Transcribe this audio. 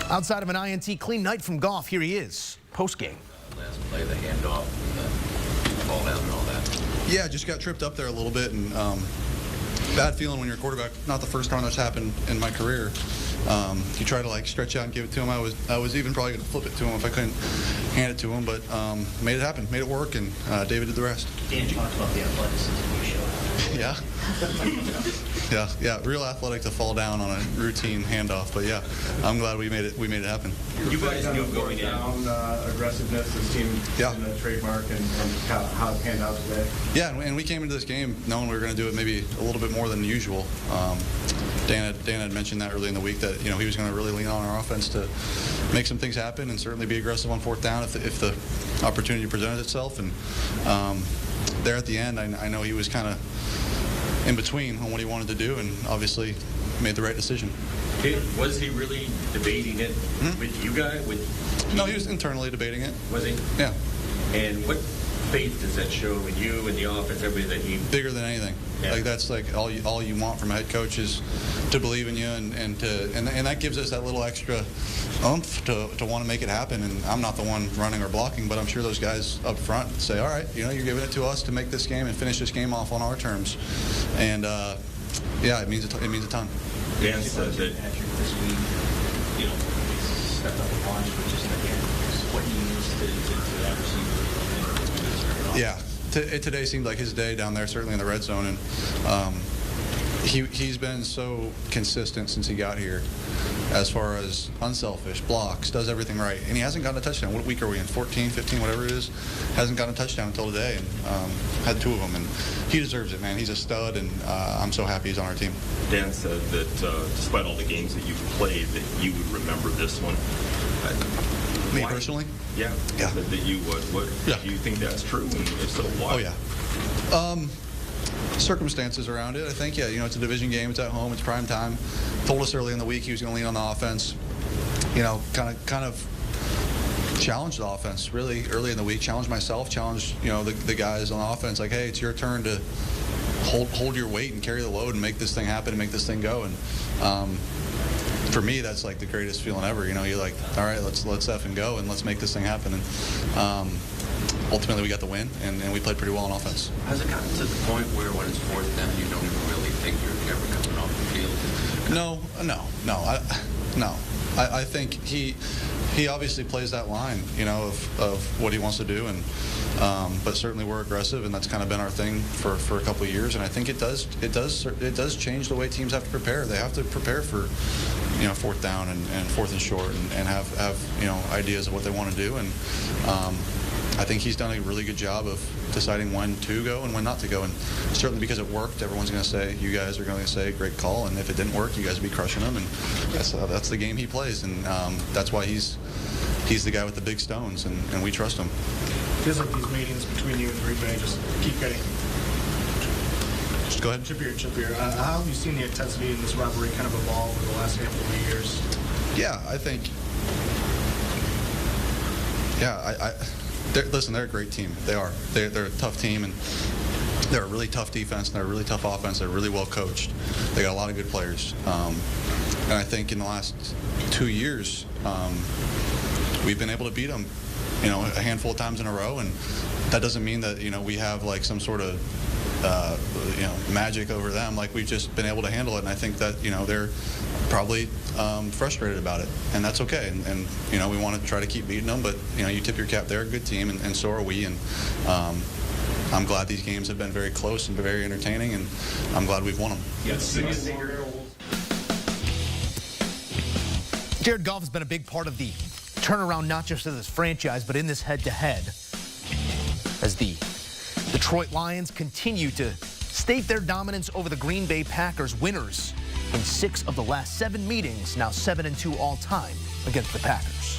Outside of an INT, clean night from Goff. Here he is, post-game. Last play, the handoff, the ball down and all that. Yeah, just got tripped up there a little bit, and bad feeling when you're a quarterback. Not the first time that's happened in my career. You try to stretch out and give it to him. I was even probably going to flip it to him if I couldn't hand it to him, but made it happen, made it work, and David did the rest. Dan talked about the athleticism you showed. Yeah. yeah, real athletic to fall down on a routine handoff, but yeah, I'm glad we made it happen. You guys knew going down aggressiveness, this team in the trademark, and how it panned out today. Yeah, and we came into this game knowing we were going to do it maybe a little bit more than usual. Dan had mentioned that early in the week that he was going to really lean on our offense to make some things happen and certainly be aggressive on fourth down if the opportunity presented itself. And there at the end, I know he was kind of in between on what he wanted to do, and obviously made the right decision. Was he really debating it with you guys? No, he was internally debating it. Was he? Yeah. And what faith does that show in you and the offense, everybody that he... Bigger than anything. Yeah. That's all you want from a head coach is to believe in you, and that gives us that little extra oomph to want to make it happen. And I'm not the one running or blocking, but I'm sure those guys up front say, all right, you're giving it to us to make this game and finish this game off on our terms. And yeah, it means a ton. Dan said that this week, stepped up a bunch, but just again, what he needs to that receiver. Yeah, today seemed like his day down there, certainly in the red zone, and he's been so consistent since he got here, as far as unselfish, blocks, does everything right, and he hasn't gotten a touchdown. What week are we in? 14, 15, whatever it is. Hasn't gotten a touchdown until today, and had 2 of them, and he deserves it, man. He's a stud, and I'm so happy he's on our team. Dan said that despite all the games that you've played, that you would remember this one. Me personally? Yeah. That you would. Yeah. Do you think that's true? And if so, why? Oh, yeah. Circumstances around it, I think. Yeah, it's a division game. It's at home. It's prime time. Told us early in the week he was going to lean on the offense. Kind of challenged the offense really early in the week. Challenged myself. Challenged the guys on the offense. Like, hey, it's your turn to hold your weight and carry the load and make this thing happen and make this thing go. And for me, that's like the greatest feeling ever. You're like, all right, let's effing go and let's make this thing happen. And ultimately, we got the win, and we played pretty well on offense. Has it gotten to the point where when it's fourth down, you don't even really think you're ever coming off the field? No. I think he obviously plays that line, of what he wants to do, and but certainly we're aggressive, and that's kind of been our thing for a couple of years. And I think it does change the way teams have to prepare. They have to prepare for fourth down and fourth and short, and have ideas of what they want to do. And I think he's done a really good job of deciding when to go and when not to go. And certainly because it worked, everyone's going to say, you guys are going to say, great call. And if it didn't work, you guys would be crushing them. And that's the game he plays. And that's why he's the guy with the big stones, and we trust him. It feels like these meetings between you and Green Bay just keep getting... Just go ahead. Chippier. How have you seen the intensity in this rivalry kind of evolve over the last handful of years? Yeah, I think... Yeah, listen, they're a great team. They are. They're a tough team, and they're a really tough defense, and they're a really tough offense. They're really well coached. They got a lot of good players. And I think in the last 2 years, we've been able to beat them, a handful of times in a row. And that doesn't mean that, we have like some sort of, magic over them. Like, we've just been able to handle it. And I think that, they're probably frustrated about it, and that's okay. And we want to try to keep beating them, but you tip your cap. They're a good team, and so are we. And I'm glad these games have been very close and very entertaining, and I'm glad we've won them. Jared Goff has been a big part of the turnaround, not just of this franchise, but in this head-to-head, as the Detroit Lions continue to stake their dominance over the Green Bay Packers, winners in 6 of the last 7 meetings, now 7-2 all time against the Packers.